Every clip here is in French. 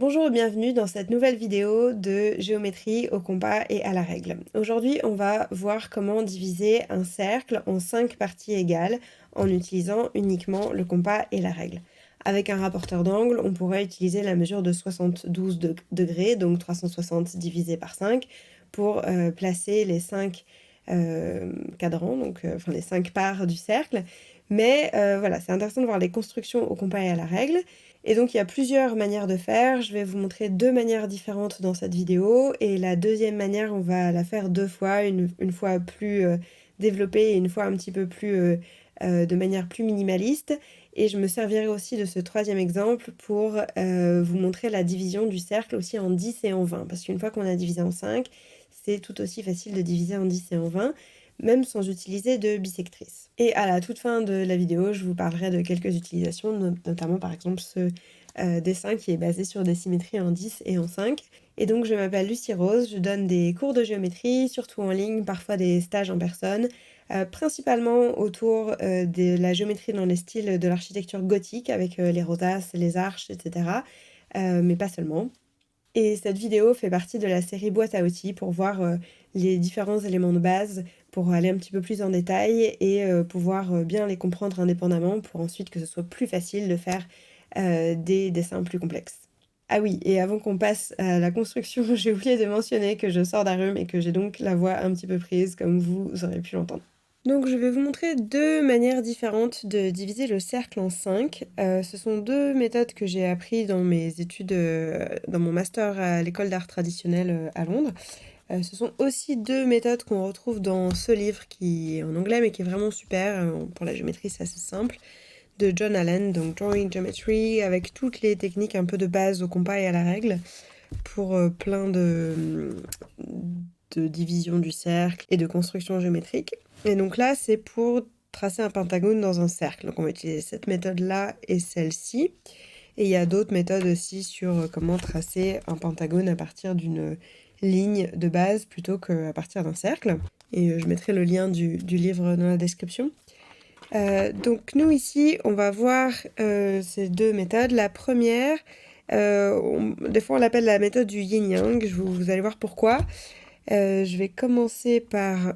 Bonjour et bienvenue dans cette nouvelle vidéo de géométrie au compas et à la règle. Aujourd'hui, on va voir comment diviser un cercle en 5 parties égales en utilisant uniquement le compas et la règle. Avec un rapporteur d'angle, on pourrait utiliser la mesure de 72 degrés, donc 360 divisé par 5, pour placer les 5 cadrans, enfin les 5 parts du cercle. Mais voilà, c'est intéressant de voir les constructions au compas et à la règle. Et donc il y a plusieurs manières de faire, je vais vous montrer deux manières différentes dans cette vidéo, et la deuxième manière on va la faire deux fois, une fois plus développée et une fois un petit peu plus de manière plus minimaliste, et je me servirai aussi de ce troisième exemple pour vous montrer la division du cercle aussi en 10 et en 20, parce qu'une fois qu'on a divisé en 5, c'est tout aussi facile de diviser en 10 et en 20, même sans utiliser de bissectrice. Et à la toute fin de la vidéo, je vous parlerai de quelques utilisations, notamment par exemple ce dessin qui est basé sur des symétries en 10 et en 5. Et donc je m'appelle Lucie Rose, je donne des cours de géométrie, surtout en ligne, parfois des stages en personne, principalement autour de la géométrie dans les styles de l'architecture gothique, avec les rosaces, les arches, etc. Mais pas seulement. Et cette vidéo fait partie de la série boîte à outils pour voir les différents éléments de base, pour aller un petit peu plus en détail et pouvoir bien les comprendre indépendamment pour ensuite que ce soit plus facile de faire des dessins plus complexes. Ah oui, et avant qu'on passe à la construction, j'ai oublié de mentionner que je sors d'un rhume et que j'ai donc la voix un petit peu prise, comme vous aurez pu l'entendre. Donc je vais vous montrer deux manières différentes de diviser le cercle en 5. Ce sont deux méthodes que j'ai apprises dans mes études, dans mon master à l'école d'art traditionnel à Londres. Ce sont aussi deux méthodes qu'on retrouve dans ce livre qui est en anglais mais qui est vraiment super. Pour la géométrie, c'est assez simple. De John Allen, donc Drawing Geometry, avec toutes les techniques un peu de base au compas et à la règle pour plein de division du cercle et de construction géométrique. Et donc là, c'est pour tracer un pentagone dans un cercle. Donc on va utiliser cette méthode-là et celle-ci. Et il y a d'autres méthodes aussi sur comment tracer un pentagone à partir d'une ligne de base plutôt qu'à partir d'un cercle. Et je mettrai le lien du livre dans la description. Donc nous ici, on va voir ces deux méthodes. La première, des fois on l'appelle la méthode du yin-yang, vous allez voir pourquoi. Je vais commencer par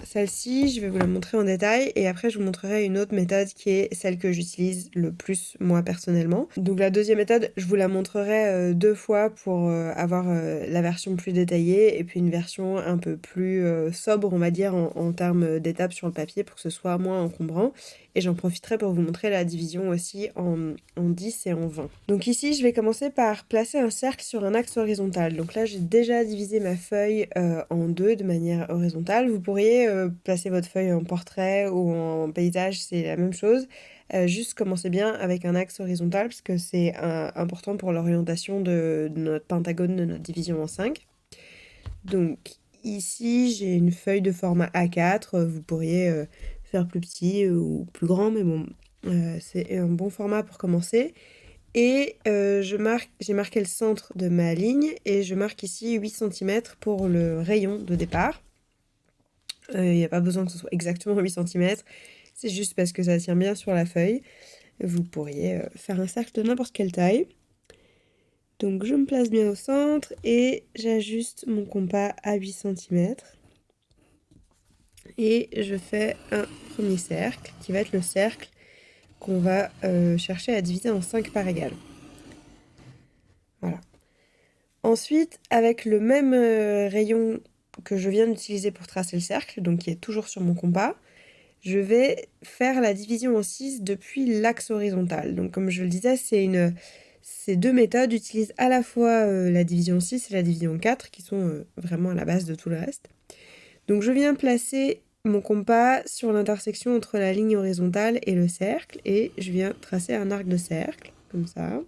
celle-ci, je vais vous la montrer en détail et après je vous montrerai une autre méthode qui est celle que j'utilise le plus moi personnellement. Donc la deuxième méthode, je vous la montrerai deux fois pour avoir la version plus détaillée et puis une version un peu plus sobre on va dire en termes d'étapes sur le papier pour que ce soit moins encombrant. Et j'en profiterai pour vous montrer la division aussi en 10 et en 20. Donc ici, je vais commencer par placer un cercle sur un axe horizontal. Donc là, j'ai déjà divisé ma feuille en deux de manière horizontale. Vous pourriez placer votre feuille en portrait ou en paysage, c'est la même chose. Juste commencez bien avec un axe horizontal parce que c'est important pour l'orientation de notre pentagone, de notre division en 5. Donc ici, j'ai une feuille de format A4. Vous pourriez faire plus petit ou plus grand, mais bon, c'est un bon format pour commencer. Et j'ai marqué le centre de ma ligne et je marque ici 8 cm pour le rayon de départ. Il n'y a pas besoin que ce soit exactement 8 cm, c'est juste parce que ça tient bien sur la feuille. Vous pourriez faire un cercle de n'importe quelle taille. Donc je me place bien au centre et j'ajuste mon compas à 8 cm. Et je fais un premier cercle qui va être le cercle qu'on va chercher à diviser en 5 parts égales. Voilà. Ensuite, avec le même rayon que je viens d'utiliser pour tracer le cercle, donc qui est toujours sur mon compas, je vais faire la division en 6 depuis l'axe horizontal. Donc comme je le disais, ces deux méthodes utilisent à la fois la division 6 et la division 4, qui sont vraiment à la base de tout le reste. Donc je viens placer mon compas sur l'intersection entre la ligne horizontale et le cercle, et je viens tracer un arc de cercle, comme ça.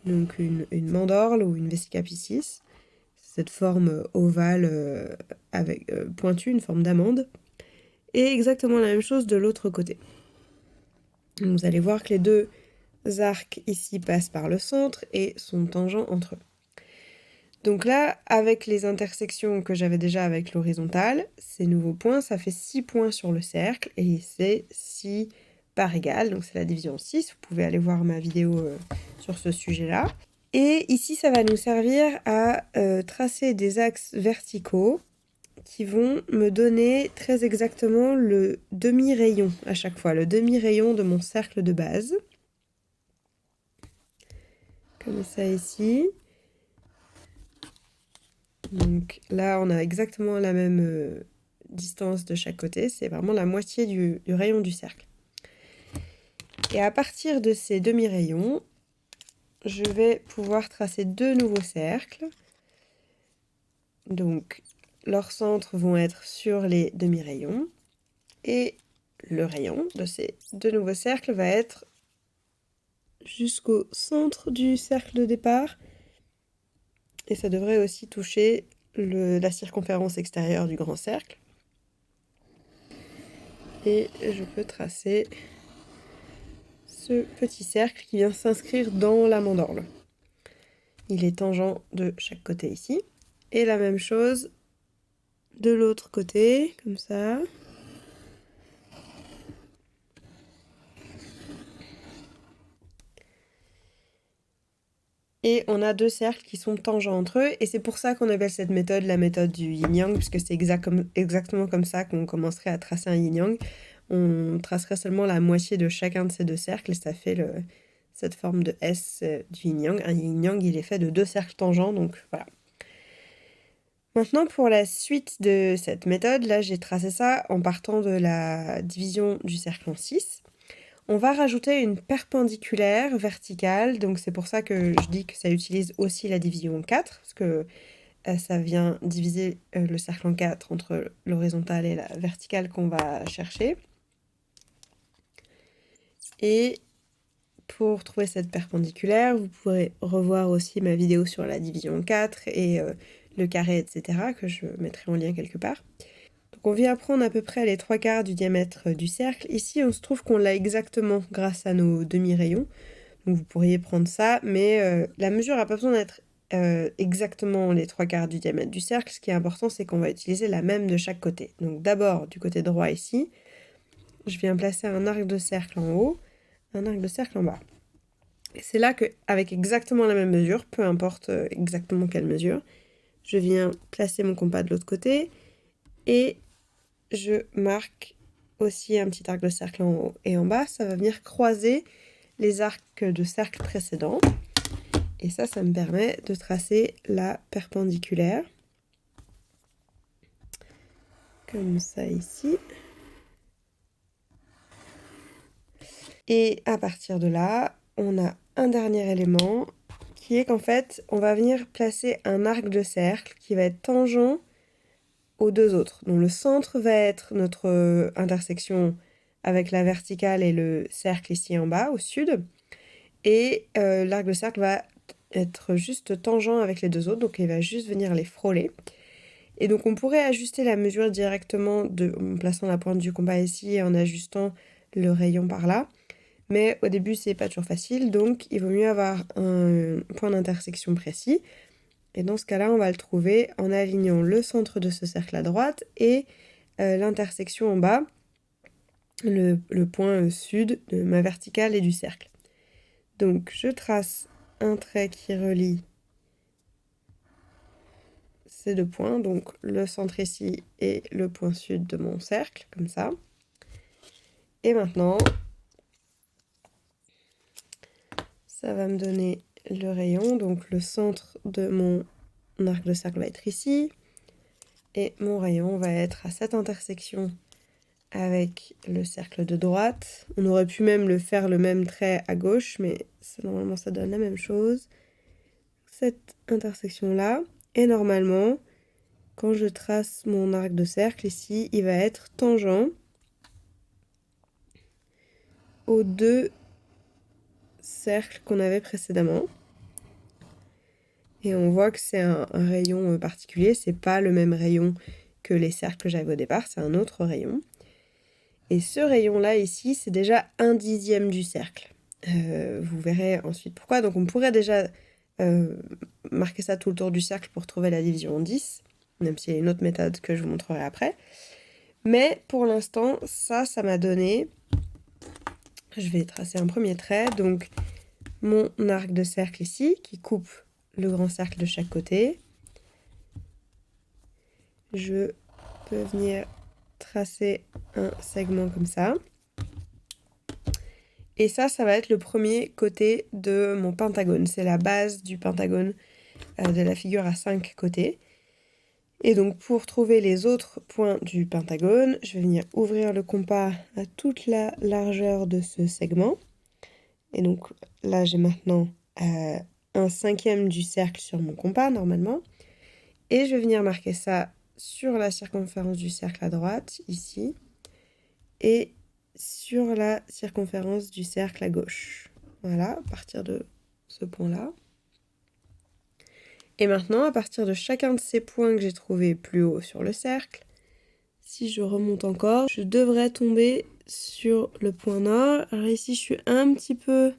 Donc une mandorle ou une vesica piscis, cette forme ovale avec pointue, une forme d'amande. Et exactement la même chose de l'autre côté. Donc vous allez voir que les deux arcs ici passent par le centre et sont tangents entre eux. Donc là, avec les intersections que j'avais déjà avec l'horizontale, ces nouveaux points, ça fait 6 points sur le cercle et c'est 6 parts égales, donc c'est la division 6. Vous pouvez aller voir ma vidéo sur ce sujet-là. Et ici, ça va nous servir à tracer des axes verticaux qui vont me donner très exactement le demi-rayon à chaque fois, le demi-rayon de mon cercle de base. Comme ça ici. Donc là, on a exactement la même distance de chaque côté. C'est vraiment la moitié du rayon du cercle. Et à partir de ces demi-rayons, je vais pouvoir tracer deux nouveaux cercles. Donc, leurs centres vont être sur les demi-rayons. Et le rayon de ces deux nouveaux cercles va être jusqu'au centre du cercle de départ. Et ça devrait aussi toucher la circonférence extérieure du grand cercle. Et je peux tracer ce petit cercle qui vient s'inscrire dans la mandorle. Il est tangent de chaque côté ici. Et la même chose de l'autre côté, comme ça. Et on a deux cercles qui sont tangents entre eux, et c'est pour ça qu'on appelle cette méthode la méthode du yin-yang, puisque c'est exactement comme ça qu'on commencerait à tracer un yin-yang. On tracerait seulement la moitié de chacun de ces deux cercles, et ça fait cette forme de S du yin-yang. Un yin-yang, il est fait de deux cercles tangents, donc voilà. Maintenant, pour la suite de cette méthode, là j'ai tracé ça en partant de la division du cercle en 6. On va rajouter une perpendiculaire verticale, donc c'est pour ça que je dis que ça utilise aussi la division en 4, parce que ça vient diviser le cercle en 4 entre l'horizontale et la verticale qu'on va chercher. Et pour trouver cette perpendiculaire, vous pourrez revoir aussi ma vidéo sur la division en 4 et le carré, etc., que je mettrai en lien quelque part. Donc on vient prendre à peu près les 3/4 du diamètre du cercle. Ici, on se trouve qu'on l'a exactement grâce à nos demi-rayons. Donc vous pourriez prendre ça, mais la mesure n'a pas besoin d'être exactement les 3/4 du diamètre du cercle. Ce qui est important, c'est qu'on va utiliser la même de chaque côté. Donc d'abord, du côté droit ici, je viens placer un arc de cercle en haut, un arc de cercle en bas. Et c'est là qu'avec exactement la même mesure, peu importe exactement quelle mesure, je viens placer mon compas de l'autre côté et je marque aussi un petit arc de cercle en haut et en bas. Ça va venir croiser les arcs de cercle précédents. Et ça me permet de tracer la perpendiculaire. Comme ça ici. Et à partir de là, on a un dernier élément qui est qu'en fait, on va venir placer un arc de cercle qui va être tangent aux deux autres. Donc le centre va être notre intersection avec la verticale et le cercle ici en bas, au sud. Et l'arc de cercle va être juste tangent avec les deux autres, donc il va juste venir les frôler. Et donc on pourrait ajuster la mesure directement en plaçant la pointe du compas ici et en ajustant le rayon par là. Mais au début, c'est pas toujours facile, donc il vaut mieux avoir un point d'intersection précis. Et dans ce cas-là, on va le trouver en alignant le centre de ce cercle à droite et l'intersection en bas, le point sud de ma verticale et du cercle. Donc je trace un trait qui relie ces deux points, donc le centre ici et le point sud de mon cercle, comme ça. Et maintenant, ça va me donner le rayon, donc le centre de mon arc de cercle va être ici, et mon rayon va être à cette intersection avec le cercle de droite. On aurait pu même le faire le même trait à gauche, mais normalement ça donne la même chose. Cette intersection-là, et normalement, quand je trace mon arc de cercle ici, il va être tangent aux deux cercles qu'on avait précédemment. Et on voit que c'est un rayon particulier, c'est pas le même rayon que les cercles que j'avais au départ, c'est un autre rayon. Et ce rayon-là ici, c'est déjà 1/10 du cercle. Vous verrez ensuite pourquoi. Donc on pourrait déjà marquer ça tout le tour du cercle pour trouver la division en 10, même s'il y a une autre méthode que je vous montrerai après. Mais pour l'instant, ça m'a donné... Je vais tracer un premier trait, donc mon arc de cercle ici, qui coupe le grand cercle de chaque côté. Je peux venir tracer un segment comme ça. Et ça va être le premier côté de mon pentagone. C'est la base du pentagone de la figure à 5 côtés. Et donc pour trouver les autres points du pentagone, je vais venir ouvrir le compas à toute la largeur de ce segment. Et donc là j'ai maintenant 1/5 du cercle sur mon compas normalement. Et je vais venir marquer ça sur la circonférence du cercle à droite, ici. Et sur la circonférence du cercle à gauche. Voilà, à partir de ce point-là. Et maintenant, à partir de chacun de ces points que j'ai trouvés plus haut sur le cercle, si je remonte encore, je devrais tomber sur le point nord. Alors ici, je suis un petit peu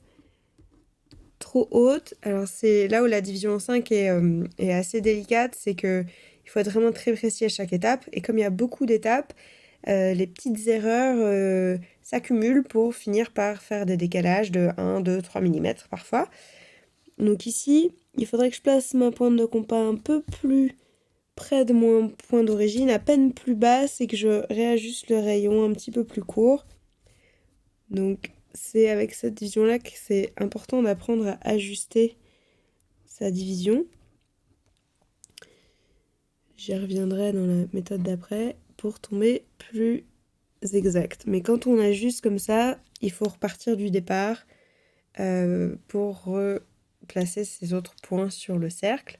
trop haute. Alors c'est là où la division en 5 est assez délicate, c'est qu'il faut être vraiment très précis à chaque étape. Et comme il y a beaucoup d'étapes, les petites erreurs s'accumulent pour finir par faire des décalages de 1, 2, 3 mm parfois. Donc ici, il faudrait que je place ma pointe de compas un peu plus près de mon point d'origine, à peine plus basse, et que je réajuste le rayon un petit peu plus court. Donc c'est avec cette division-là que c'est important d'apprendre à ajuster sa division. J'y reviendrai dans la méthode d'après pour tomber plus exact. Mais quand on ajuste comme ça, il faut repartir du départ pour replacer ces autres points sur le cercle.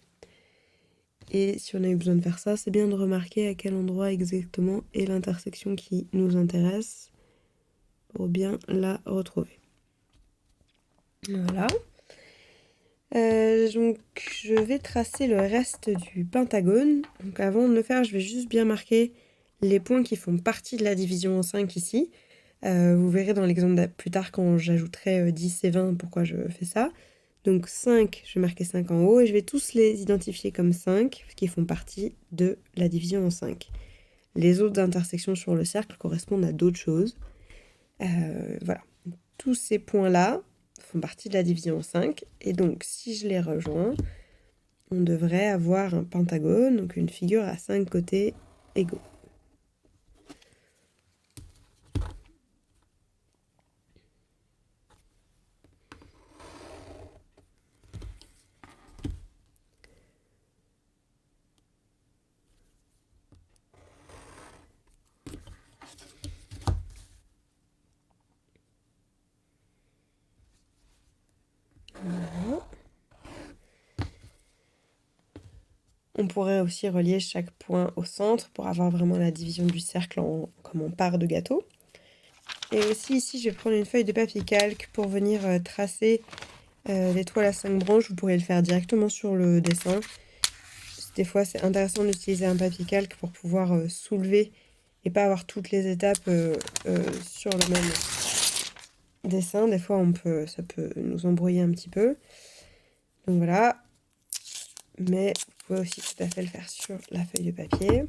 Et si on a eu besoin de faire ça, c'est bien de remarquer à quel endroit exactement est l'intersection qui nous intéresse pour bien la retrouver. Voilà. Donc je vais tracer le reste du pentagone. Donc avant de le faire, je vais juste bien marquer les points qui font partie de la division en 5 ici. Vous verrez dans l'exemple plus tard quand j'ajouterai 10 et 20 pourquoi je fais ça. Donc 5, je vais marquer 5 en haut et je vais tous les identifier comme 5 qui font partie de la division en 5. Les autres intersections sur le cercle correspondent à d'autres choses. Voilà. Tous ces points-là font partie de la division en 5. Et donc, si je les rejoins, on devrait avoir un pentagone, donc une figure à 5 côtés égaux. Voilà. On pourrait aussi relier chaque point au centre pour avoir vraiment la division du cercle comme en part de gâteau. Et aussi ici, je vais prendre une feuille de papier calque pour venir tracer l'étoile à 5 branches. Vous pourrez le faire directement sur le dessin. Des fois, c'est intéressant d'utiliser un papier calque pour pouvoir soulever et pas avoir toutes les étapes sur le même dessin. Des fois, ça peut nous embrouiller un petit peu. Donc voilà. Mais vous pouvez aussi tout à fait le faire sur la feuille de papier.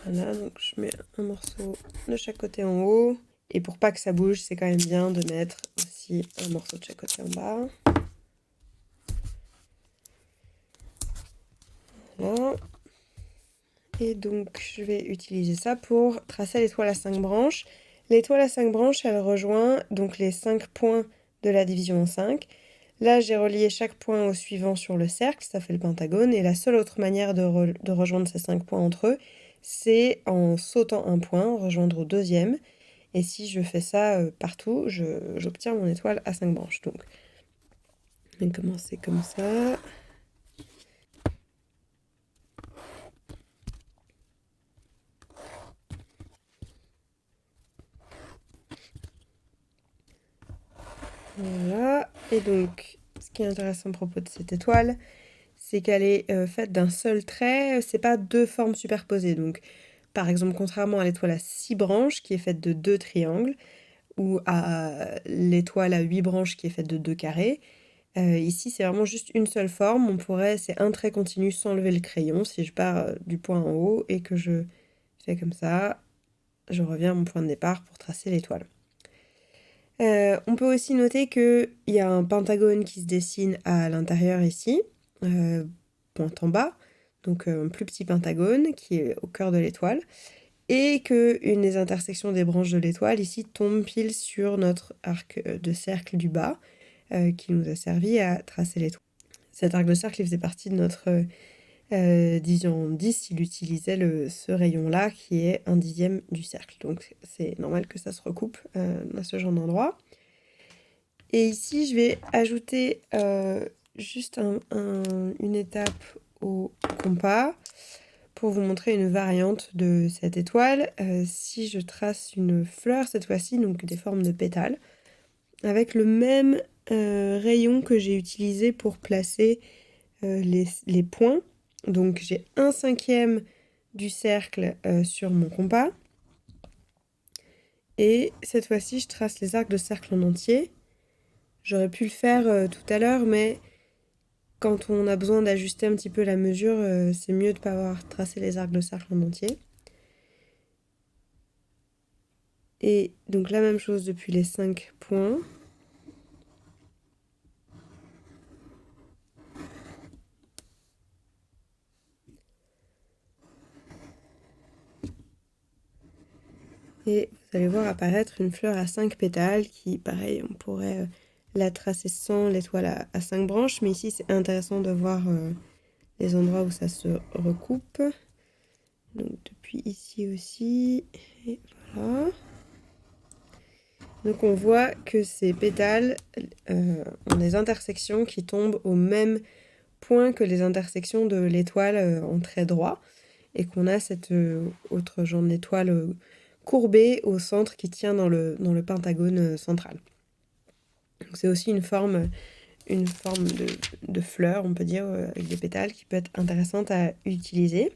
Voilà, donc je mets un morceau de chaque côté en haut. Et pour pas que ça bouge, c'est quand même bien de mettre aussi un morceau de chaque côté en bas. Voilà. Et donc, je vais utiliser ça pour tracer l'étoile à 5 branches. L'étoile à 5 branches, elle rejoint donc les 5 points de la division en 5. Là, j'ai relié chaque point au suivant sur le cercle, ça fait le pentagone. Et la seule autre manière de rejoindre ces 5 points entre eux, c'est en sautant un point, rejoindre au deuxième. Et si je fais ça partout, j'obtiens mon étoile à 5 branches. Donc, je vais commencer comme ça. Voilà. Et donc, ce qui est intéressant à propos de cette étoile, c'est qu'elle est faite d'un seul trait, c'est pas deux formes superposées. Donc, par exemple, contrairement à l'étoile à 6 branches, qui est faite de 2 triangles, ou à l'étoile à 8 branches, qui est faite de 2 carrés, ici, c'est vraiment juste une seule forme. C'est un trait continu sans lever le crayon. Si je pars du point en haut et que je fais comme ça, je reviens à mon point de départ pour tracer l'étoile. On peut aussi noter qu'il y a un pentagone qui se dessine à l'intérieur ici, pointant bas, donc un plus petit pentagone qui est au cœur de l'étoile, et qu'une des intersections des branches de l'étoile ici tombe pile sur notre arc de cercle du bas, qui nous a servi à tracer l'étoile. Cet arc de cercle il faisait partie de notre division en 10, il utilisait ce rayon-là qui est 1/10 du cercle. Donc c'est normal que ça se recoupe à ce genre d'endroit. Et ici, je vais ajouter juste une étape au compas pour vous montrer une variante de cette étoile. Si je trace une fleur cette fois-ci, donc des formes de pétales, avec le même rayon que j'ai utilisé pour placer les points. Donc j'ai 1/5 du cercle sur mon compas. Et cette fois-ci, je trace les arcs de cercle en entier. J'aurais pu le faire tout à l'heure, mais quand on a besoin d'ajuster un petit peu la mesure, c'est mieux de ne pas avoir tracé les arcs de cercle en entier. Et donc la même chose depuis les 5 points. Et vous allez voir apparaître une fleur à 5 pétales qui, pareil, on pourrait la tracer sans l'étoile à 5 branches. Mais ici, c'est intéressant de voir les endroits où ça se recoupe. Donc depuis ici aussi, et voilà. Donc on voit que ces pétales ont des intersections qui tombent au même point que les intersections de l'étoile en trait droit, et qu'on a cette autre genre d'étoile courbée au centre qui tient dans le pentagone central. Donc c'est aussi une forme de fleur, on peut dire, avec des pétales qui peut être intéressante à utiliser.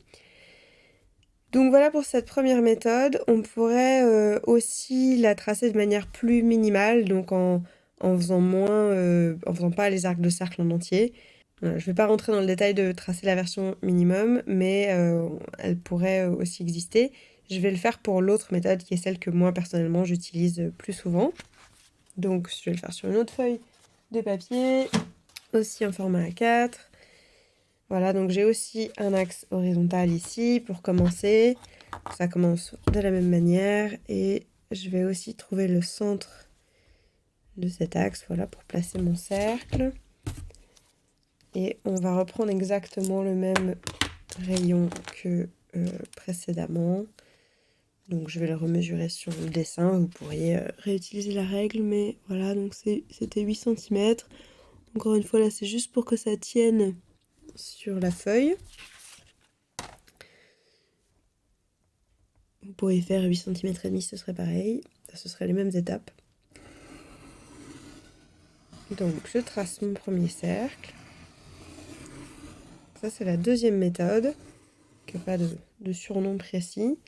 Donc voilà pour cette première méthode. On pourrait aussi la tracer de manière plus minimale, donc en faisant en faisant pas les arcs de cercle en entier. Voilà, je ne vais pas rentrer dans le détail de tracer la version minimum, mais elle pourrait aussi exister. Je vais le faire pour l'autre méthode qui est celle que moi personnellement j'utilise plus souvent. Donc je vais le faire sur une autre feuille de papier, aussi en format A4. Voilà, donc j'ai aussi un axe horizontal ici pour commencer. Ça commence de la même manière et je vais aussi trouver le centre de cet axe, voilà, pour placer mon cercle. Et on va reprendre exactement le même rayon que précédemment. Donc je vais le remesurer sur le dessin. Vous pourriez réutiliser la règle, mais voilà, donc c'était 8 cm. Encore une fois, là, c'est juste pour que ça tienne sur la feuille. Vous pourriez faire 8 cm et demi, ce serait pareil. Ce seraient les mêmes étapes. Donc je trace mon premier cercle. Ça c'est la deuxième méthode, qui n'a pas de surnom précis.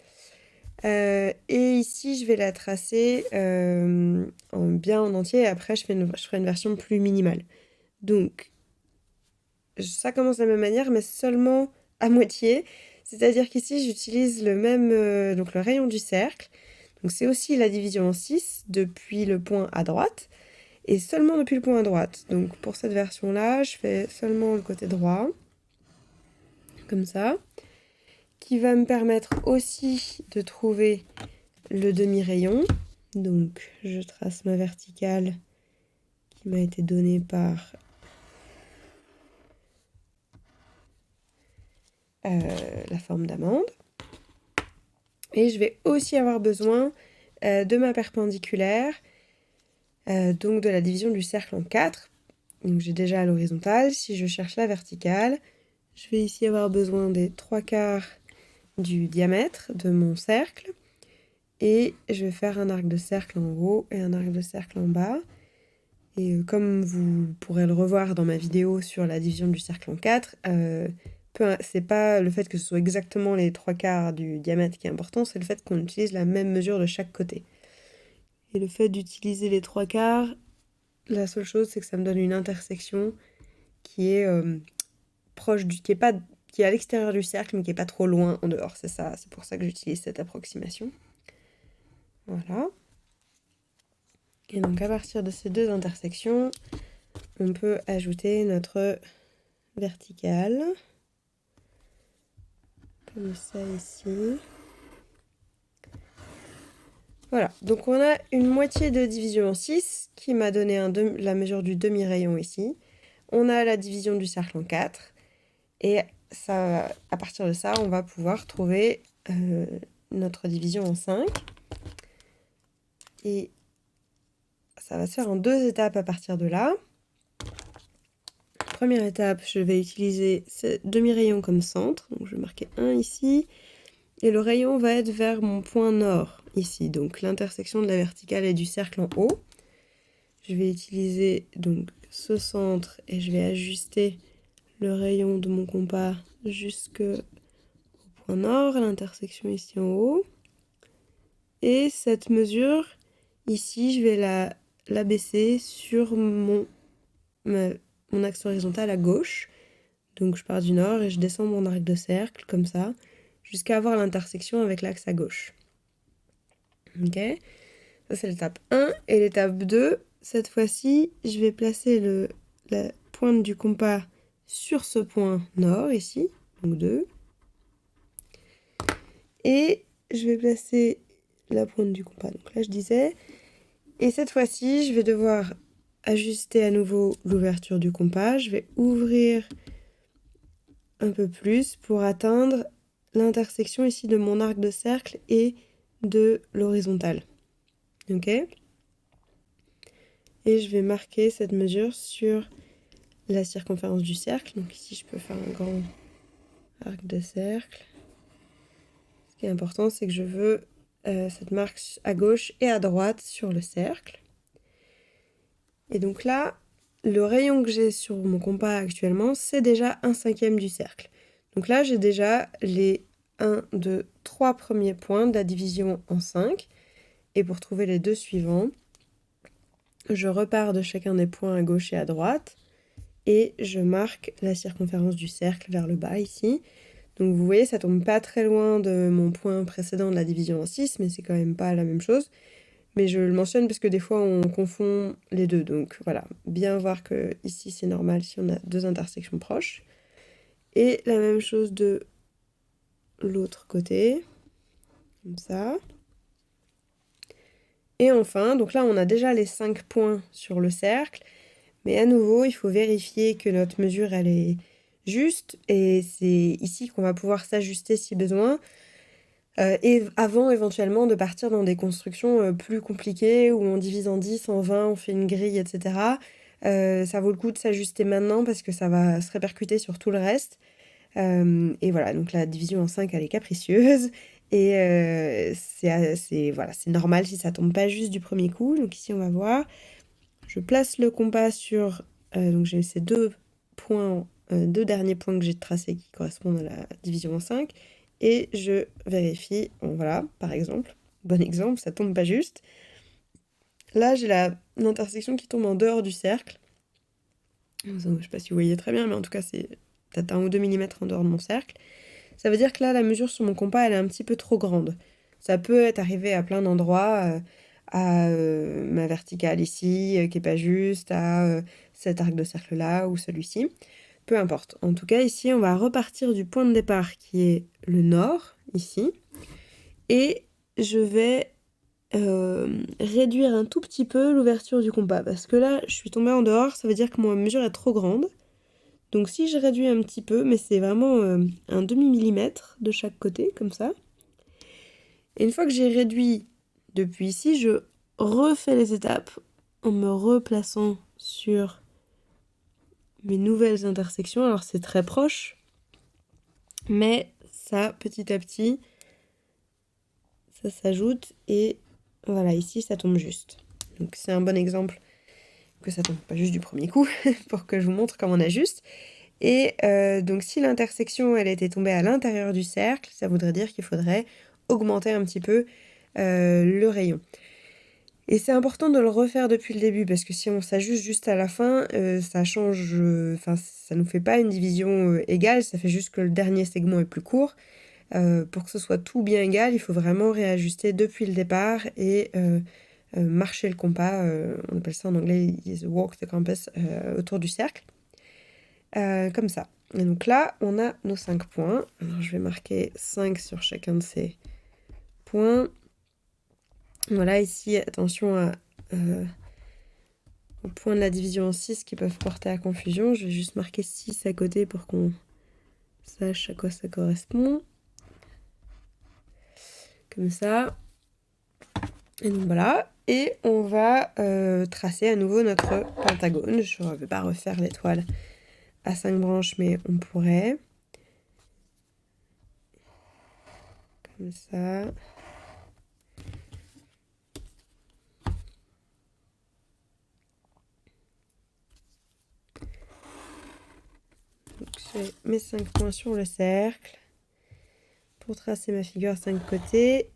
Et ici je vais la tracer bien en entier et après je ferai une version plus minimale. Donc ça commence de la même manière mais seulement à moitié. C'est-à-dire qu'ici j'utilise le même, donc le rayon du cercle. Donc c'est aussi la division en 6 depuis le point à droite. Et seulement depuis le point à droite. Donc pour cette version-là, je fais seulement le côté droit, comme ça, qui va me permettre aussi de trouver le demi-rayon. Donc je trace ma verticale qui m'a été donnée par la forme d'amande. Et je vais aussi avoir besoin de ma perpendiculaire, donc de la division du cercle en 4. Donc j'ai déjà à l'horizontale. Si je cherche la verticale, je vais ici avoir besoin des 3/4 du diamètre de mon cercle. Et je vais faire un arc de cercle en haut et un arc de cercle en bas. Et comme vous pourrez le revoir dans ma vidéo sur la division du cercle en 4, c'est pas le fait que ce soit exactement les 3/4 du diamètre qui est important, c'est le fait qu'on utilise la même mesure de chaque côté. Et le fait d'utiliser les 3/4, la seule chose c'est que ça me donne une intersection qui est proche qui est à l'extérieur du cercle mais qui est pas trop loin en dehors. C'est ça, c'est pour ça que j'utilise cette approximation. Voilà. Et donc à partir de ces deux intersections, on peut ajouter notre verticale, comme ça ici. Voilà, donc on a une moitié de division en 6 qui m'a donné la mesure du demi-rayon ici. On a la division du cercle en 4. Et ça, à partir de ça, on va pouvoir trouver notre division en 5. Et ça va se faire en 2 étapes à partir de là. Première étape, je vais utiliser ce demi-rayon comme centre. Donc je vais marquer 1 ici. Et le rayon va être vers mon point nord, ici. Donc l'intersection de la verticale et du cercle en haut. Je vais utiliser donc ce centre et je vais ajuster le rayon de mon compas jusqu'au point nord, à l'intersection ici en haut. Et cette mesure, ici, je vais l'abaisser sur mon axe horizontal à gauche. Donc je pars du nord et je descends mon arc de cercle, comme ça, jusqu'à avoir l'intersection avec l'axe à gauche. Ok ? Ça, c'est l'étape 1. Et l'étape 2, cette fois-ci, je vais placer la pointe du compas sur ce point nord, ici, donc 2. Et je vais placer la pointe du compas, donc là je disais. Et cette fois-ci, je vais devoir ajuster à nouveau l'ouverture du compas. Je vais ouvrir un peu plus pour atteindre l'intersection ici de mon arc de cercle et de l'horizontale. Ok ? Et je vais marquer cette mesure sur la circonférence du cercle. Donc ici, je peux faire un grand arc de cercle. Ce qui est important, c'est que je veux cette marque à gauche et à droite sur le cercle. Et donc là, le rayon que j'ai sur mon compas actuellement, c'est déjà 1/5 du cercle. Donc là, j'ai déjà les 1, 2, 3 premiers points de la division en 5. Et pour trouver les deux suivants, je repars de chacun des points à gauche et à droite. Et je marque la circonférence du cercle vers le bas ici. Donc vous voyez, ça tombe pas très loin de mon point précédent de la division en 6, mais c'est quand même pas la même chose. Mais je le mentionne parce que des fois on confond les deux. Donc voilà, bien voir que ici c'est normal si on a deux intersections proches. Et la même chose de l'autre côté, comme ça. Et enfin, donc là on a déjà les 5 points sur le cercle. Mais à nouveau, il faut vérifier que notre mesure elle est juste. Et c'est ici qu'on va pouvoir s'ajuster si besoin. Et avant éventuellement de partir dans des constructions plus compliquées où on divise en 10, en 20, on fait une grille, etc. Ça vaut le coup de s'ajuster maintenant parce que ça va se répercuter sur tout le reste. Et voilà, donc la division en 5 elle est capricieuse et c'est normal si ça tombe pas juste du premier coup. Donc ici on va voir, je place le compas sur, donc j'ai ces deux derniers points que j'ai tracés qui correspondent à la division en 5. Et je vérifie, bon, voilà, par exemple, bon exemple, ça tombe pas juste. Là, j'ai l'intersection qui tombe en dehors du cercle. Je sais pas si vous voyez très bien, mais en tout cas, c'est peut-être 1 ou 2 mm en dehors de mon cercle. Ça veut dire que là, la mesure sur mon compas, elle est un petit peu trop grande. Ça peut être arrivé à plein d'endroits, à ma verticale ici, qui est pas juste, à cet arc de cercle-là, ou celui-ci. Peu importe. En tout cas, ici, on va repartir du point de départ qui est le nord, ici. Et je vais réduire un tout petit peu l'ouverture du compas. Parce que là, je suis tombée en dehors, ça veut dire que ma mesure est trop grande. Donc si je réduis un petit peu, mais c'est vraiment un demi-millimètre de chaque côté, comme ça. Et une fois que j'ai réduit depuis ici, je refais les étapes en me replaçant sur mes nouvelles intersections. Alors c'est très proche, mais ça, petit à petit, ça s'ajoute et voilà, ici ça tombe juste. Donc c'est un bon exemple que ça tombe pas juste du premier coup pour que je vous montre comment on ajuste. Et donc si l'intersection elle était tombée à l'intérieur du cercle, ça voudrait dire qu'il faudrait augmenter un petit peu le rayon. Et c'est important de le refaire depuis le début parce que si on s'ajuste juste à la fin, ça change, ça nous fait pas une division égale, ça fait juste que le dernier segment est plus court. Pour que ce soit tout bien égal, il faut vraiment réajuster depuis le départ et marcher le compas, on appelle ça en anglais walk the compass, autour du cercle, comme ça. Et donc là, on a nos 5 points. Alors, je vais marquer 5 sur chacun de ces points. Voilà, ici, attention au point de la division en 6 qui peuvent porter à confusion. Je vais juste marquer 6 à côté pour qu'on sache à quoi ça correspond. Comme ça. Et donc voilà. Et on va tracer à nouveau notre pentagone. Je ne vais pas refaire l'étoile à 5 branches, mais on pourrait. Comme ça. Donc j'ai mes 5 points sur le cercle pour tracer ma figure à 5 côtés.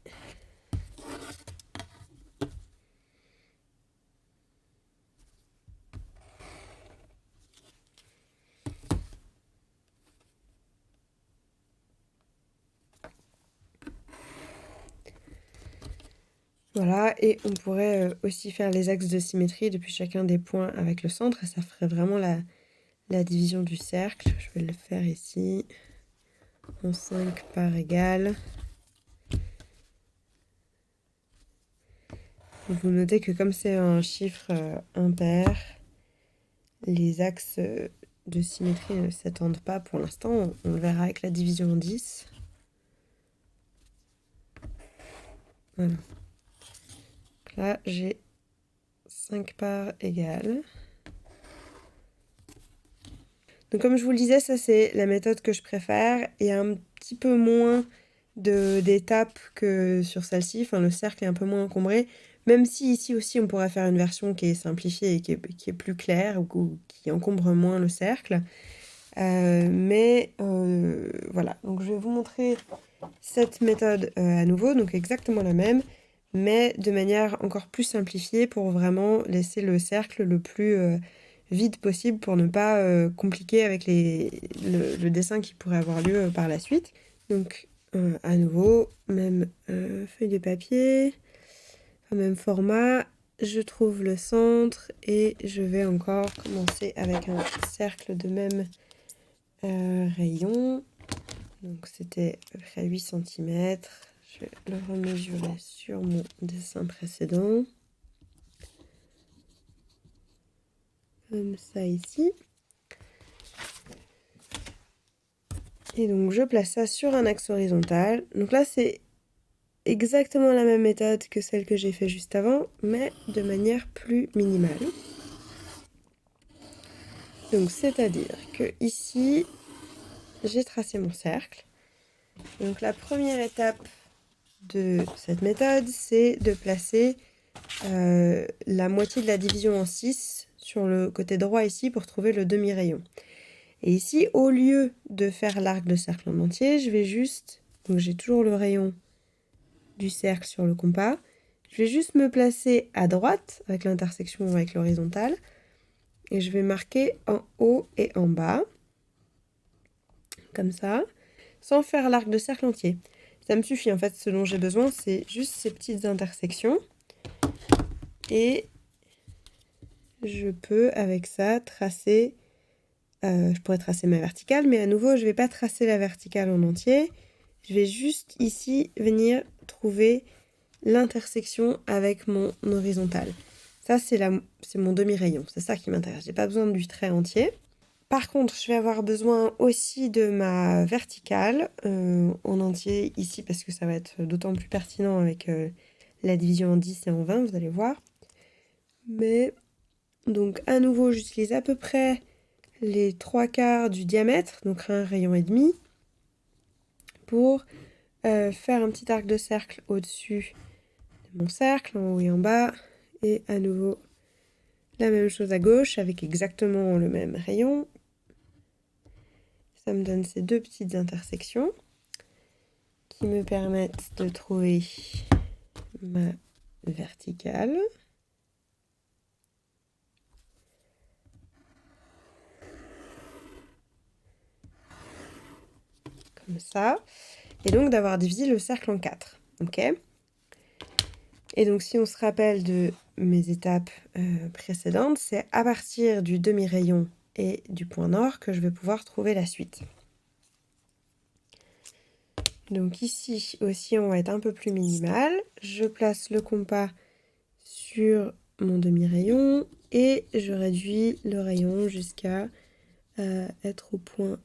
Voilà, et on pourrait aussi faire les axes de symétrie depuis chacun des points avec le centre, et ça ferait vraiment la division du cercle. Je vais le faire ici, en 5 parts égales. Vous notez que comme c'est un chiffre impair, les axes de symétrie ne s'étendent pas pour l'instant. On le verra avec la division en 10. Voilà. Là, j'ai 5 parts égales. Donc comme je vous le disais, ça c'est la méthode que je préfère. Il y a un petit peu moins d'étapes que sur celle-ci. Enfin, le cercle est un peu moins encombré. Même si ici aussi on pourrait faire une version qui est simplifiée et qui est plus claire ou qui encombre moins le cercle. Voilà, donc je vais vous montrer cette méthode à nouveau, donc exactement la même, mais de manière encore plus simplifiée pour vraiment laisser le cercle le plus vide possible pour ne pas compliquer avec le dessin qui pourrait avoir lieu par la suite. Donc à nouveau, même feuille de papier, même format, je trouve le centre et je vais encore commencer avec un cercle de même rayon. Donc c'était à peu près 8 cm. Je vais le remesurer sur mon dessin précédent. Comme ça ici. Et donc je place ça sur un axe horizontal. Donc là c'est exactement la même méthode que celle que j'ai fait juste avant, mais de manière plus minimale. Donc c'est-à-dire que ici j'ai tracé mon cercle. Donc la première étape de cette méthode, c'est de placer la moitié de la division en 6 sur le côté droit ici pour trouver le demi-rayon. Et ici, au lieu de faire l'arc de cercle en entier, je vais juste, donc j'ai toujours le rayon du cercle sur le compas, je vais juste me placer à droite avec l'intersection avec l'horizontale et je vais marquer en haut et en bas, comme ça, sans faire l'arc de cercle entier. Ça me suffit en fait, ce dont j'ai besoin, c'est juste ces petites intersections. Et je peux avec ça tracer, je pourrais tracer ma verticale, mais à nouveau je ne vais pas tracer la verticale en entier. Je vais juste ici venir trouver l'intersection avec mon horizontale. Ça c'est mon demi-rayon, c'est ça qui m'intéresse, j'ai pas besoin du trait entier. Par contre, je vais avoir besoin aussi de ma verticale en entier ici parce que ça va être d'autant plus pertinent avec la division en 10 et en 20, vous allez voir. Mais donc à nouveau, j'utilise à peu près les 3/4 du diamètre, donc un rayon et demi, pour faire un petit arc de cercle au-dessus de mon cercle, en haut et en bas. Et à nouveau, la même chose à gauche avec exactement le même rayon. Ça me donne ces deux petites intersections qui me permettent de trouver ma verticale. Comme ça. Et donc d'avoir divisé le cercle en 4. Ok ? Et donc si on se rappelle de mes étapes précédentes, c'est à partir du demi-rayon et du point nord que je vais pouvoir trouver la suite. Donc ici aussi on va être un peu plus minimal. Je place le compas sur mon demi-rayon et je réduis le rayon jusqu'à être au point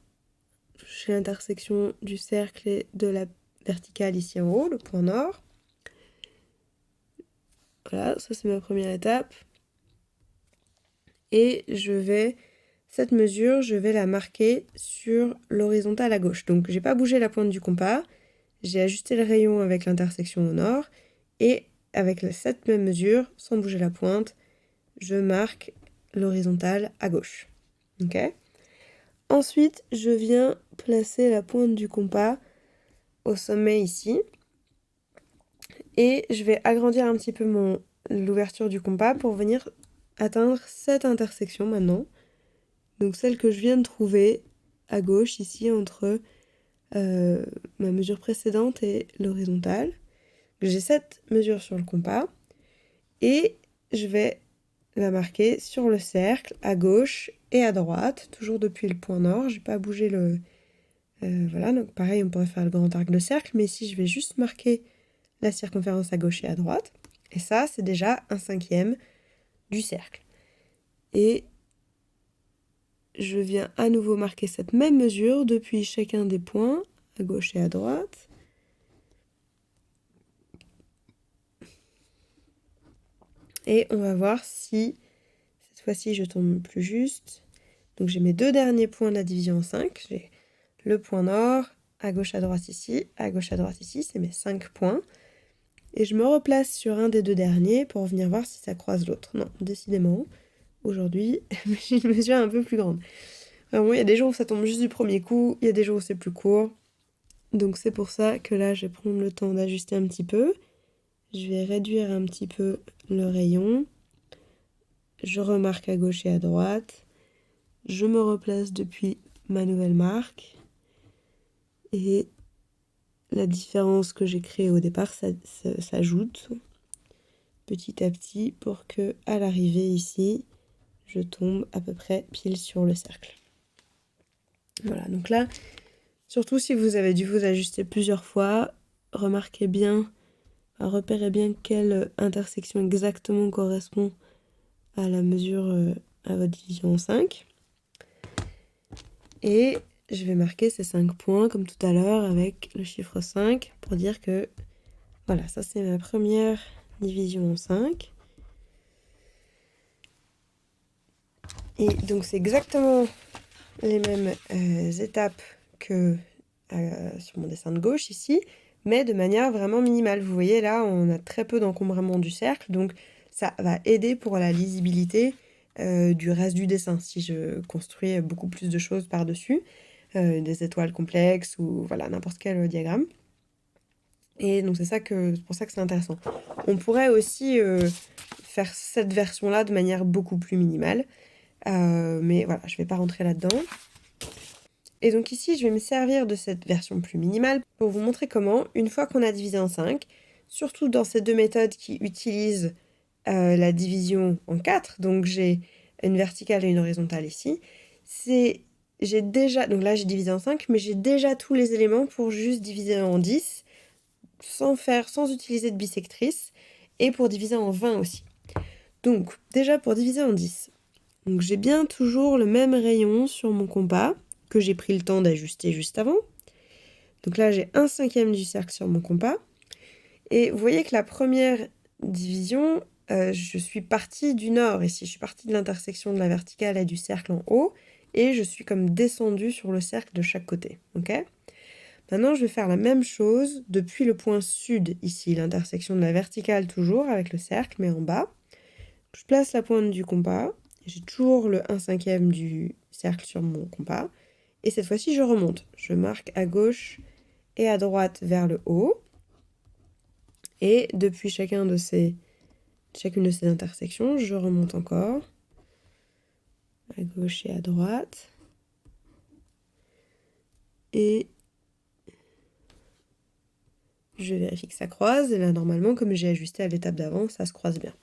chez l'intersection du cercle et de la verticale ici en haut, le point nord. Voilà, ça c'est ma première étape. Et cette mesure, je vais la marquer sur l'horizontale à gauche. Donc j'ai pas bougé la pointe du compas, j'ai ajusté le rayon avec l'intersection au nord, et avec cette même mesure, sans bouger la pointe, je marque l'horizontale à gauche. Ok ? Ensuite, je viens placer la pointe du compas au sommet ici, et je vais agrandir un petit peu l'ouverture du compas pour venir atteindre cette intersection maintenant. Donc celle que je viens de trouver à gauche ici entre ma mesure précédente et l'horizontale. J'ai cette mesure sur le compas et je vais la marquer sur le cercle à gauche et à droite, toujours depuis le point nord. Je n'ai pas bougé le... voilà, donc pareil, on pourrait faire le grand arc de cercle, mais ici je vais juste marquer la circonférence à gauche et à droite. Et ça, c'est déjà 1/5 du cercle. Et je viens à nouveau marquer cette même mesure depuis chacun des points, à gauche et à droite. Et on va voir si, cette fois-ci, je tombe plus juste. Donc j'ai mes 2 derniers points de la division en 5. J'ai le point nord, à gauche à droite ici, à gauche à droite ici, c'est mes 5 points. Et je me replace sur un des 2 derniers pour venir voir si ça croise l'autre. Non, décidément, aujourd'hui, j'ai une mesure un peu plus grande. Vraiment, il y a des jours où ça tombe juste du premier coup, il y a des jours où c'est plus court. Donc c'est pour ça que là, je vais prendre le temps d'ajuster un petit peu. Je vais réduire un petit peu le rayon. Je remarque à gauche et à droite. Je me replace depuis ma nouvelle marque. Et la différence que j'ai créée au départ s'ajoute petit à petit pour que à l'arrivée ici, je tombe à peu près pile sur le cercle. Voilà, donc là, surtout si vous avez dû vous ajuster plusieurs fois, remarquez bien, repérez bien quelle intersection exactement correspond à la mesure à votre division en 5. Et je vais marquer ces 5 points comme tout à l'heure avec le chiffre 5 pour dire que voilà, ça c'est ma première division en 5. Et donc c'est exactement les mêmes étapes que sur mon dessin de gauche ici, mais de manière vraiment minimale. Vous voyez là, on a très peu d'encombrement du cercle, donc ça va aider pour la lisibilité du reste du dessin, si je construis beaucoup plus de choses par-dessus, des étoiles complexes ou voilà, n'importe quel diagramme. Et donc c'est pour ça que c'est intéressant. On pourrait aussi faire cette version-là de manière beaucoup plus minimale, mais voilà, je ne vais pas rentrer là-dedans. Et donc ici, je vais me servir de cette version plus minimale pour vous montrer comment, une fois qu'on a divisé en 5, surtout dans ces 2 méthodes qui utilisent la division en 4, donc j'ai une verticale et une horizontale ici, donc là j'ai divisé en 5, mais j'ai déjà tous les éléments pour juste diviser en 10, sans utiliser de bissectrice, et pour diviser en 20 aussi. Donc déjà pour diviser en 10, donc j'ai bien toujours le même rayon sur mon compas, que j'ai pris le temps d'ajuster juste avant. Donc là, j'ai 1/5 du cercle sur mon compas. Et vous voyez que la première division, je suis partie du nord ici. Je suis partie de l'intersection de la verticale et du cercle en haut. Et je suis comme descendue sur le cercle de chaque côté. Ok ? Maintenant, je vais faire la même chose depuis le point sud ici. L'intersection de la verticale toujours avec le cercle, mais en bas. Je place la pointe du compas. J'ai toujours le 1/5 du cercle sur mon compas. Et cette fois-ci, je remonte. Je marque à gauche et à droite vers le haut. Et depuis chacune de ces intersections, je remonte encore. À gauche et à droite. Et je vérifie que ça croise, et là normalement comme j'ai ajusté à l'étape d'avant, ça se croise bien.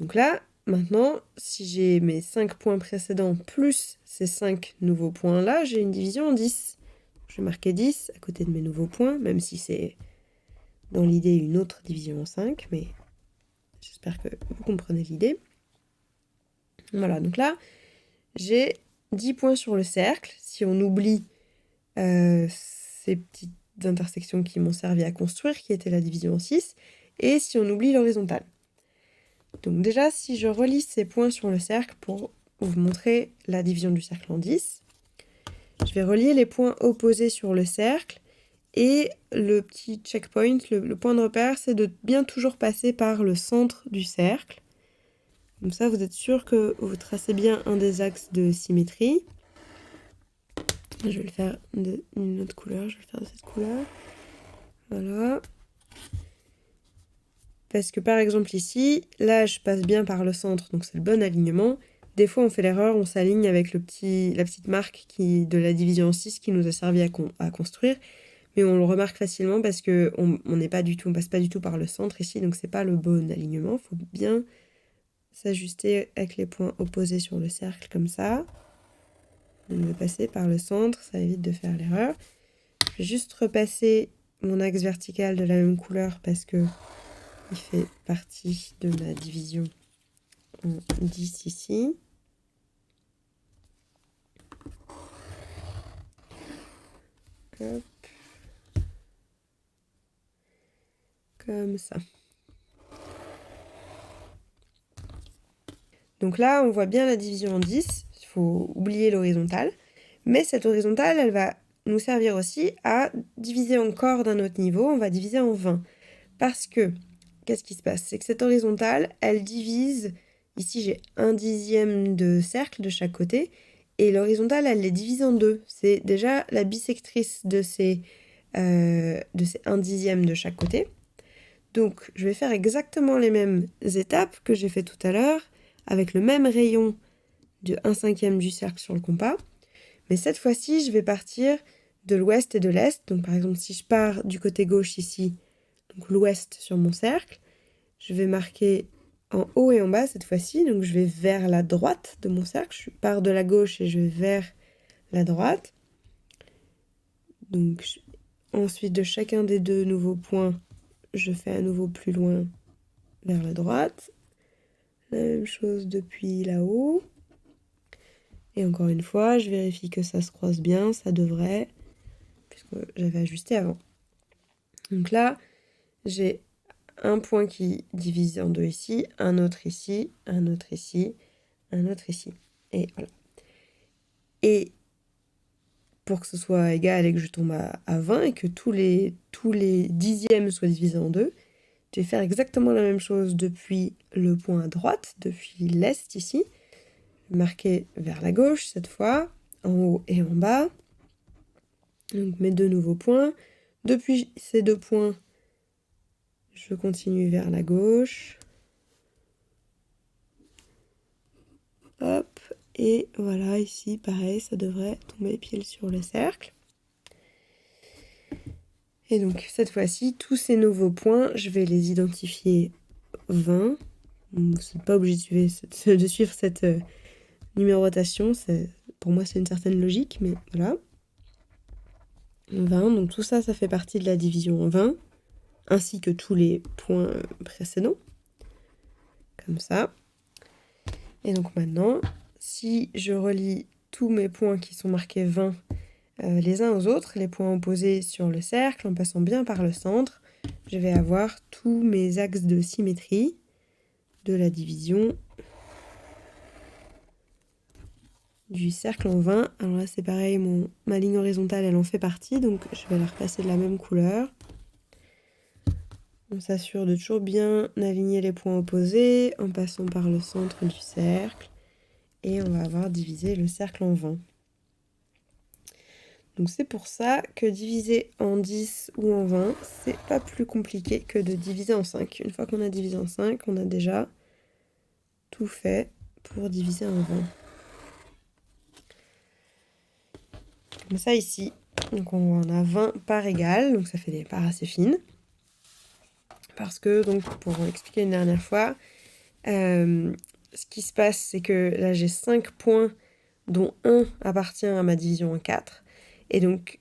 Donc là, maintenant, si j'ai mes 5 points précédents plus ces 5 nouveaux points là, j'ai une division en 10. Je vais marquer 10 à côté de mes nouveaux points, même si c'est dans l'idée une autre division en 5, mais j'espère que vous comprenez l'idée. Voilà, donc là, j'ai 10 points sur le cercle. Si on oublie ces petites intersections qui m'ont servi à construire, qui étaient la division en 6, et si on oublie l'horizontale. Donc déjà, si je relis ces points sur le cercle pour vous montrer la division du cercle en 10, je vais relier les points opposés sur le cercle, et le petit checkpoint, le point de repère, c'est de bien toujours passer par le centre du cercle. Comme ça, vous êtes sûr que vous tracez bien un des axes de symétrie. Je vais le faire d'une autre couleur, je vais le faire de cette couleur. Voilà. Parce que par exemple ici, là je passe bien par le centre, donc c'est le bon alignement. Des fois on fait l'erreur, on s'aligne avec la petite marque de la division en 6 qui nous a servi à construire. Mais on le remarque facilement parce qu'on passe pas du tout par le centre ici, donc c'est pas le bon alignement. Il faut bien s'ajuster avec les points opposés sur le cercle comme ça. On va passer par le centre, ça évite de faire l'erreur. Je vais juste repasser mon axe vertical de la même couleur parce que il fait partie de ma division en 10 ici. Hop. Comme ça. Donc là, on voit bien la division en 10. Il faut oublier l'horizontale. Mais cette horizontale, elle va nous servir aussi à diviser encore d'un autre niveau. On va diviser en 20. Parce que, qu'est-ce qui se passe? C'est que cette horizontale, elle divise... Ici, j'ai 1/10 de cercle de chaque côté. Et l'horizontale, elle les divise en 2. C'est déjà la bisectrice de ces 1/10 de chaque côté. Donc, je vais faire exactement les mêmes étapes que j'ai fait tout à l'heure, avec le même rayon de 1/5 du cercle sur le compas. Mais cette fois-ci, je vais partir de l'ouest et de l'est. Donc, par exemple, si je pars du côté gauche ici, donc l'ouest sur mon cercle, je vais marquer en haut et en bas cette fois-ci. Donc, je vais vers la droite de mon cercle. Je pars de la gauche et je vais vers la droite. Donc, ensuite, de chacun des deux nouveaux points, je fais à nouveau plus loin vers la droite. La même chose depuis là-haut. Et encore une fois, je vérifie que ça se croise bien, ça devrait, puisque j'avais ajusté avant. Donc là, j'ai un point qui divise en 2 ici, un autre ici, un autre ici, un autre ici. Et voilà. Et pour que ce soit égal et que je tombe à 20 et que tous les dixièmes soient divisés en 2, je vais faire exactement la même chose depuis le point à droite, depuis l'est ici. Marquer vers la gauche cette fois, en haut et en bas. Donc mes deux nouveaux points. Depuis ces deux points, je continue vers la gauche. Hop, et voilà, ici, pareil, ça devrait tomber pile sur le cercle. Et donc, cette fois-ci, tous ces nouveaux points, je vais les identifier 20. Vous n'êtes pas obligé de suivre cette numérotation. Pour moi, c'est une certaine logique, mais voilà. 20, donc tout ça, ça fait partie de la division en 20, ainsi que tous les points précédents. Comme ça. Et donc maintenant, si je relie tous mes points qui sont marqués 20 les uns aux autres, les points opposés sur le cercle, en passant bien par le centre, je vais avoir tous mes axes de symétrie de la division du cercle en 20. Alors là, c'est pareil, ma ligne horizontale, elle en fait partie, donc je vais la repasser de la même couleur. On s'assure de toujours bien aligner les points opposés en passant par le centre du cercle. Et on va avoir divisé le cercle en 20. Donc c'est pour ça que diviser en 10 ou en 20, c'est pas plus compliqué que de diviser en 5. Une fois qu'on a divisé en 5, on a déjà tout fait pour diviser en 20. Comme ça ici, Donc on en a 20 parts égales, donc ça fait des parts assez fines. Parce que, donc pour expliquer une dernière fois, ce qui se passe, c'est que là j'ai 5 points dont un appartient à ma division en 4. Et donc,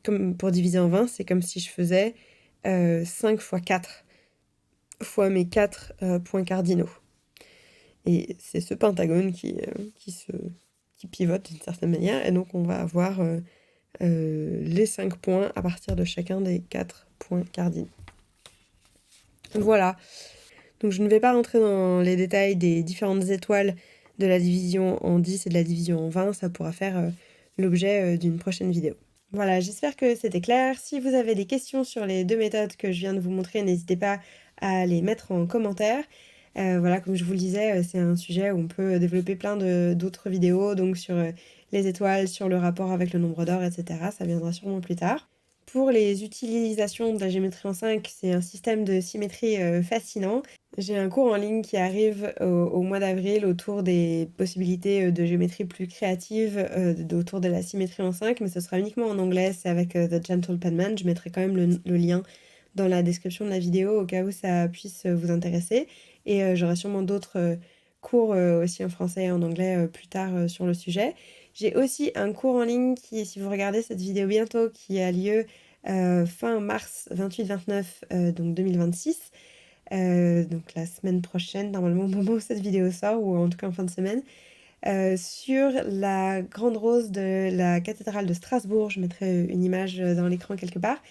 comme pour diviser en 20, c'est comme si je faisais 5 fois 4 fois mes 4 points cardinaux. Et c'est ce pentagone qui pivote d'une certaine manière. Et donc on va avoir les 5 points à partir de chacun des 4 points cardinaux. Voilà. Donc je ne vais pas rentrer dans les détails des différentes étoiles de la division en 10 et de la division en 20. Ça pourra faire l'objet d'une prochaine vidéo. Voilà, j'espère que c'était clair. Si vous avez des questions sur les deux méthodes que je viens de vous montrer, n'hésitez pas à les mettre en commentaire. Voilà, comme je vous le disais, c'est un sujet où on peut développer plein d'autres vidéos, donc sur les étoiles, sur le rapport avec le nombre d'or, etc. Ça viendra sûrement plus tard. Pour les utilisations de la géométrie en 5, c'est un système de symétrie fascinant. J'ai un cours en ligne qui arrive au mois d'avril autour des possibilités de géométrie plus créatives autour de la symétrie en 5, mais ce sera uniquement en anglais, c'est avec The Gentle Penman. Je mettrai quand même le lien dans la description de la vidéo au cas où ça puisse vous intéresser. Et j'aurai sûrement d'autres cours aussi en français et en anglais plus tard sur le sujet. J'ai aussi un cours en ligne qui, si vous regardez cette vidéo bientôt, qui a lieu fin mars 28-29 donc 2026. Donc la semaine prochaine, normalement au moment où cette vidéo sort, ou en tout cas en fin de semaine, sur la grande rose de la cathédrale de Strasbourg. Je mettrai une image dans l'écran quelque part.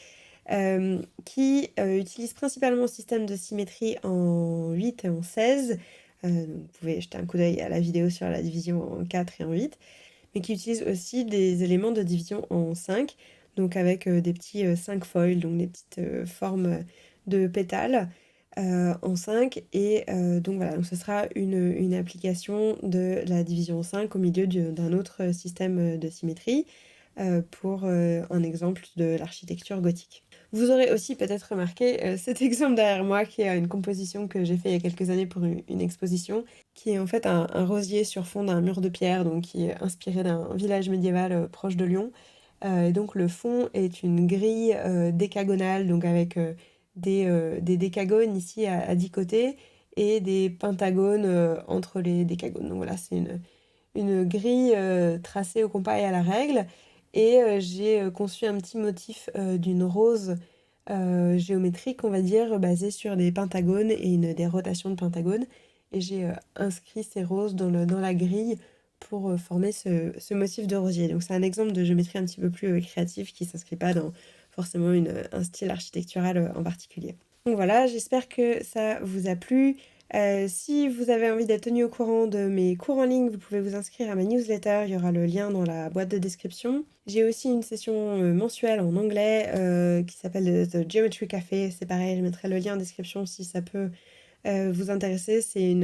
Qui utilise principalement le système de symétrie en 8 et en 16. Vous pouvez jeter un coup d'œil à la vidéo sur la division en 4 et en 8. Mais qui utilise aussi des éléments de division en 5, donc avec des petits 5 foils, donc des petites formes de pétales en 5. Et donc voilà, donc ce sera une application de la division en 5 au milieu d'un autre système de symétrie pour un exemple de l'architecture gothique. Vous aurez aussi peut-être remarqué cet exemple derrière moi qui est une composition que j'ai fait il y a quelques années pour une exposition, qui est en fait un rosier sur fond d'un mur de pierre, donc qui est inspiré d'un village médiéval proche de Lyon. Et donc le fond est une grille décagonale, donc avec des décagones ici à 10 côtés et des pentagones entre les décagones. Donc voilà, c'est une grille tracée au compas et à la règle. Et j'ai conçu un petit motif d'une rose géométrique, on va dire, basée sur des pentagones et des rotations de pentagones. Et j'ai inscrit ces roses dans la grille pour former ce motif de rosier. Donc c'est un exemple de géométrie un petit peu plus créative qui ne s'inscrit pas dans forcément un style architectural en particulier. Donc voilà, j'espère que ça vous a plu. Si vous avez envie d'être tenu au courant de mes cours en ligne, vous pouvez vous inscrire à ma newsletter, il y aura le lien dans la boîte de description. J'ai aussi une session mensuelle en anglais qui s'appelle The Geometry Café, c'est pareil, je mettrai le lien en description si ça peut vous intéresser. C'est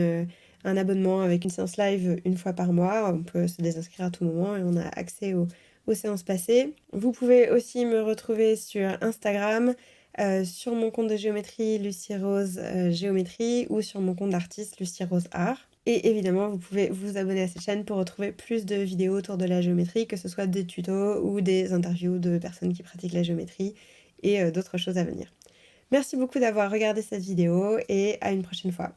un abonnement avec une séance live une fois par mois, on peut se désinscrire à tout moment et on a accès aux séances passées. Vous pouvez aussi me retrouver sur Instagram, sur mon compte de géométrie Lucie Rose Géométrie ou sur mon compte d'artiste Lucie Rose Art. Et évidemment, vous pouvez vous abonner à cette chaîne pour retrouver plus de vidéos autour de la géométrie, que ce soit des tutos ou des interviews de personnes qui pratiquent la géométrie et d'autres choses à venir. Merci beaucoup d'avoir regardé cette vidéo et à une prochaine fois.